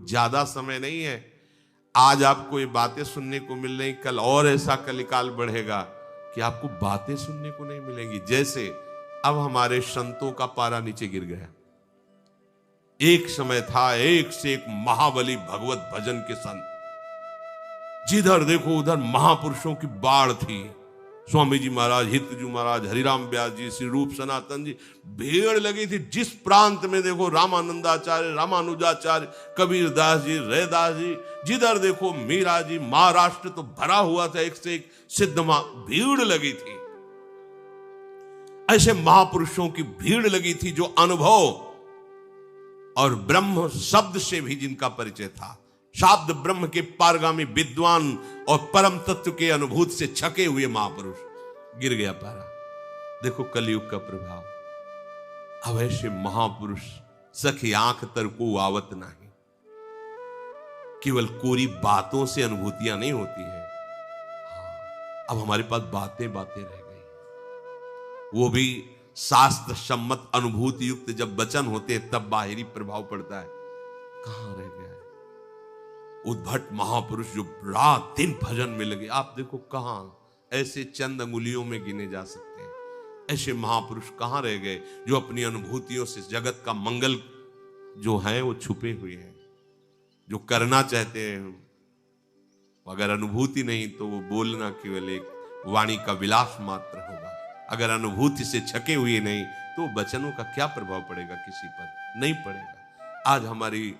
ज्यादा समय नहीं है। आज आपको ये बातें सुनने को मिल रही, कल और ऐसा कलिकाल बढ़ेगा कि आपको बातें सुनने को नहीं मिलेंगी। जैसे अब हमारे संतों का पारा नीचे गिर गया। एक समय था एक से एक महाबली भगवत भजन के संत, जिधर देखो उधर महापुरुषों की बाढ़ थी। स्वामी जी महाराज, हितजू महाराज, हरिराम व्यास जी, श्री रूप सनातन जी, भीड़ लगी थी। जिस प्रांत में देखो रामानंदाचार्य, रामानुजाचार्य, कबीरदास जी, रैदास जी, जिधर देखो मीरा जी। महाराष्ट्र तो भरा हुआ था एक से एक सिद्ध भीड़ लगी थी। ऐसे महापुरुषों की भीड़ लगी थी जो अनुभव और ब्रह्म शब्द से भी जिनका परिचय था, शाब्द ब्रह्म के पारगामी विद्वान और परम तत्व के अनुभूत से छके हुए महापुरुष। गिर गया पारा। देखो कलयुग का प्रभाव। अब ऐसे महापुरुष सखी आंख तर को आवत नहीं। केवल कोरी बातों से अनुभूतियां नहीं होती है। अब हमारे पास बातें बातें रह गई, वो भी शास्त्र सम्मत अनुभूति युक्त जब वचन होते हैं तब बाहरी प्रभाव पड़ता है। कहां रह गया है उद्भट महापुरुष जो रात दिन भजन में लगे। आप देखो कहां, ऐसे चंद अंगुलियों में गिने जा सकते हैं। ऐसे महापुरुष कहां रह गए जो अपनी अनुभूतियों से जगत का मंगल जो है वो छुपे हुए हैं, जो करना चाहते हैं। अगर अनुभूति नहीं तो वो बोलना केवल एक वाणी का विलास मात्र होगा। अगर अनुभूति से छके हुए नहीं तो वचनों का क्या प्रभाव पड़ेगा किसी पर? नहीं पड़ेगा। आज हमारी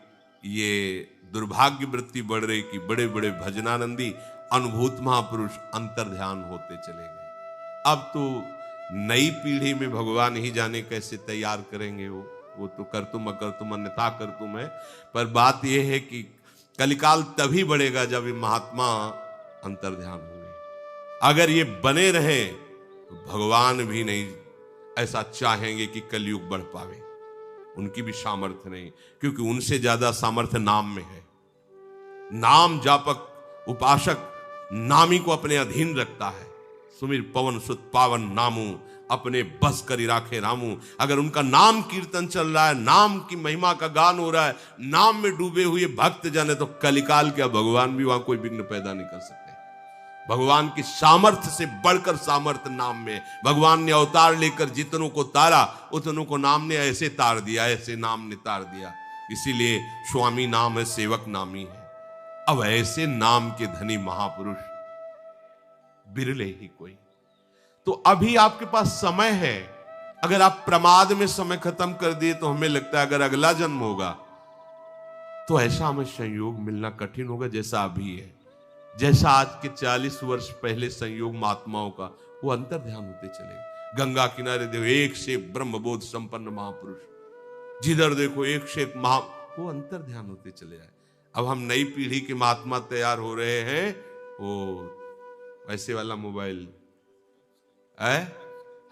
ये दुर्भाग्य वृत्ति बढ़ रही कि बड़े बड़े भजनानंदी अनुभूत महापुरुष अंतर ध्यान होते चले गए। अब तो नई पीढ़ी में भगवान ही जाने कैसे तैयार करेंगे। वो तो कर तुम अकर तुम अन्यथा कर तुम है। पर बात यह है कि कलिकाल तभी बढ़ेगा जब ये महात्मा अंतर ध्यान होंगे। अगर ये बने रहे तो भगवान भी नहीं ऐसा चाहेंगे कि कलयुग बढ़ पावे। उनकी भी सामर्थ्य नहीं, क्योंकि उनसे ज्यादा सामर्थ्य नाम में है। नाम जापक उपासक नामी को अपने अधीन रखता है। सुमिर पवन सुत पावन नामू, अपने बस करी राखे रामू। अगर उनका नाम कीर्तन चल रहा है, नाम की महिमा का गान हो रहा है, नाम में डूबे हुए भक्त जन है, तो कलिकाल क्या भगवान भी वहां कोई विघ्न पैदा नहीं कर सकते। भगवान की सामर्थ्य से बढ़कर सामर्थ्य नाम में। भगवान ने अवतार लेकर जितनों को तारा, उतनों को नाम ने ऐसे तार दिया, ऐसे नाम ने तार दिया। इसीलिए स्वामी नाम है, सेवक नामी है। अब ऐसे नाम के धनी महापुरुष बिरले ही कोई। तो अभी आपके पास समय है। अगर आप प्रमाद में समय खत्म कर दिए तो हमें लगता है अगर अगला जन्म होगा तो ऐसा हमें संयोग मिलना कठिन होगा जैसा अभी है। जैसा आज के 40 वर्ष पहले संयोग महात्माओं का, वो अंतर ध्यान होते चले। गंगा किनारे देखो एक से एक ब्रह्मबोध संपन्न महापुरुष, जिधर देखो एक से एक वो अंतर ध्यान होते चले जाए। अब हम नई पीढ़ी के महात्मा तैयार हो रहे हैं। वो ऐसे वाला मोबाइल है,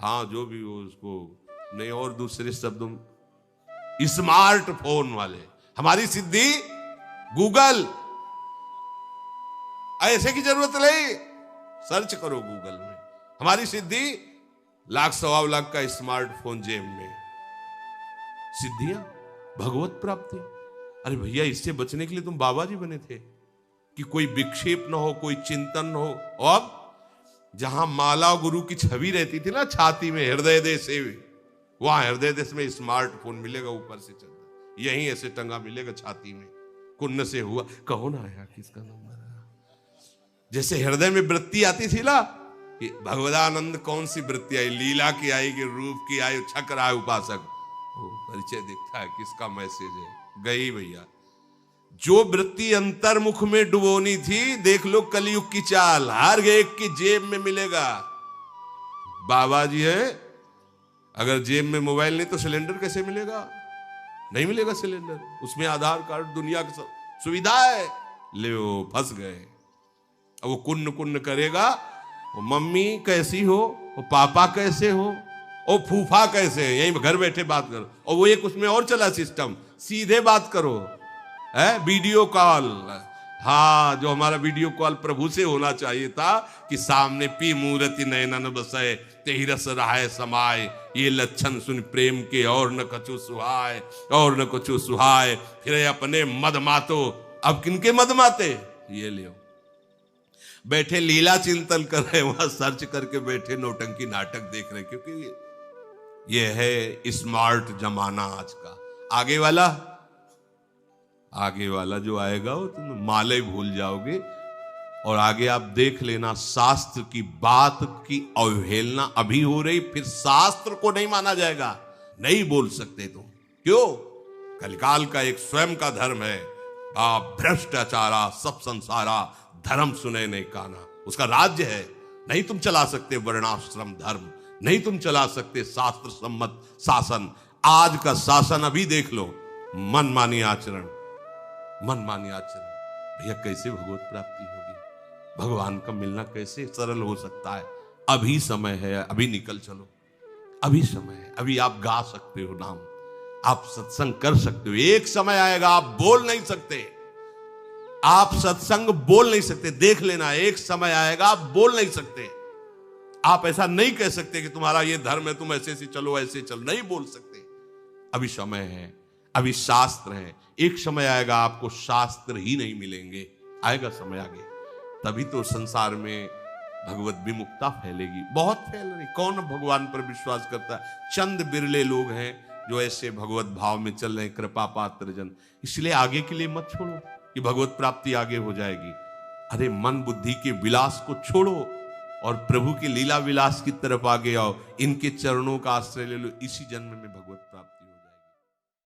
हाँ जो भी हो उसको नहीं, और दूसरे शब्दों स्मार्टफोन वाले। हमारी सिद्धि गूगल, ऐसे की जरूरत नहीं, सर्च करो गूगल में। हमारी सिद्धि लाख सवा लाख का स्मार्टफोन जेब में। सिद्धियां भगवत प्राप्ति। अरे भैया, इससे बचने के लिए तुम बाबा जी बने थे कि कोई विक्षेप ना हो, कोई चिंतन न हो। और जहां माला गुरु की छवि रहती थी ना छाती में, हृदय देश से, वहां हृदय देश में स्मार्टफोन मिलेगा ऊपर से चलता, यहीं ऐसे टंगा मिलेगा छाती में। कुन्न से हुआ, कहो ना आया किसका नंबर। जैसे हृदय में वृत्ति आती थी ना कि भगवदानंद कौन सी वृत्ति आई, लीला की आई कि रूप की आई, छक रहा है उपासक, वो परिचय दिखता है किसका मैसेज है। गई भैया। जो वृत्ति अंतर्मुख में डुबोनी थी, देख लो कलयुग की चाल, हर एक की जेब में मिलेगा। बाबा जी है, अगर जेब में मोबाइल नहीं तो सिलेंडर कैसे मिलेगा? नहीं मिलेगा सिलेंडर, उसमें आधार कार्ड, दुनिया की सुविधा है। ले फंस गए। अब वो कुन्न कुन्न करेगा, वो मम्मी कैसी हो, वो पापा कैसे हो, वो फूफा कैसे है, यहीं घर बैठे बात करो। और वो एक उसमें और चला सिस्टम, सीधे बात करो, है वीडियो कॉल। हाँ, जो हमारा वीडियो कॉल प्रभु से होना चाहिए था कि सामने पी मूर्ति नयनन बसे तेहि रस रहाय समाय, ये लक्षण सुन प्रेम के और न कछु सुहाय, और न कछु सुहाय, फिर अपने मद मातो। अब किनके मद माते? ये लियो बैठे लीला चिंतन कर रहे, वहां सर्च करके बैठे नौटंकी नाटक देख रहे, क्योंकि ये है स्मार्ट जमाना आज का। आगे वाला जो आएगा वो तुम माले भूल जाओगे। और आगे आप देख लेना, शास्त्र की बात की अवहेलना अभी हो रही, फिर शास्त्र को नहीं माना जाएगा, नहीं बोल सकते तुम। क्यों? कलिकाल का एक स्वयं का धर्म है, भ्रष्टाचारा सब संसारा, धर्म सुने नहीं काना, उसका राज्य है। नहीं तुम चला सकते वर्णाश्रम धर्म, नहीं तुम चला सकते शास्त्र सम्मत शासन। आज का शासन अभी देख लो, मनमानी आचरण, मनमानी आचरण। भैया कैसे भगवत प्राप्ति होगी? भगवान का मिलना कैसे सरल हो सकता है? अभी समय है, अभी निकल चलो, अभी समय है। अभी आप गा सकते हो नाम, आप सत्संग कर सकते हो। एक समय आएगा आप बोल नहीं सकते, आप सत्संग बोल नहीं सकते। देख लेना, एक समय आएगा आप बोल नहीं सकते। आप ऐसा नहीं कह सकते कि तुम्हारा ये धर्म है, तुम ऐसे चलो ऐसे चलो, नहीं बोल सकते। अभी समय है, अभी शास्त्र है। एक समय आएगा आपको शास्त्र ही नहीं मिलेंगे, आएगा समय आगे, तभी तो संसार में भगवत विमुक्ता फैलेगी। बहुत फैल रही। कौन भगवान पर विश्वास करता है? चंद बिरले लोग हैं जो ऐसे भगवत भाव में चल रहे हैं, कृपा पात्र जन। इसलिए आगे के लिए मत छोड़ो कि भगवत प्राप्ति आगे हो जाएगी। अरे मन बुद्धि के विलास को छोड़ो और प्रभु की लीला विलास की तरफ आगे आओ। इनके चरणों का आश्रय ले लो, इसी जन्म में भगवत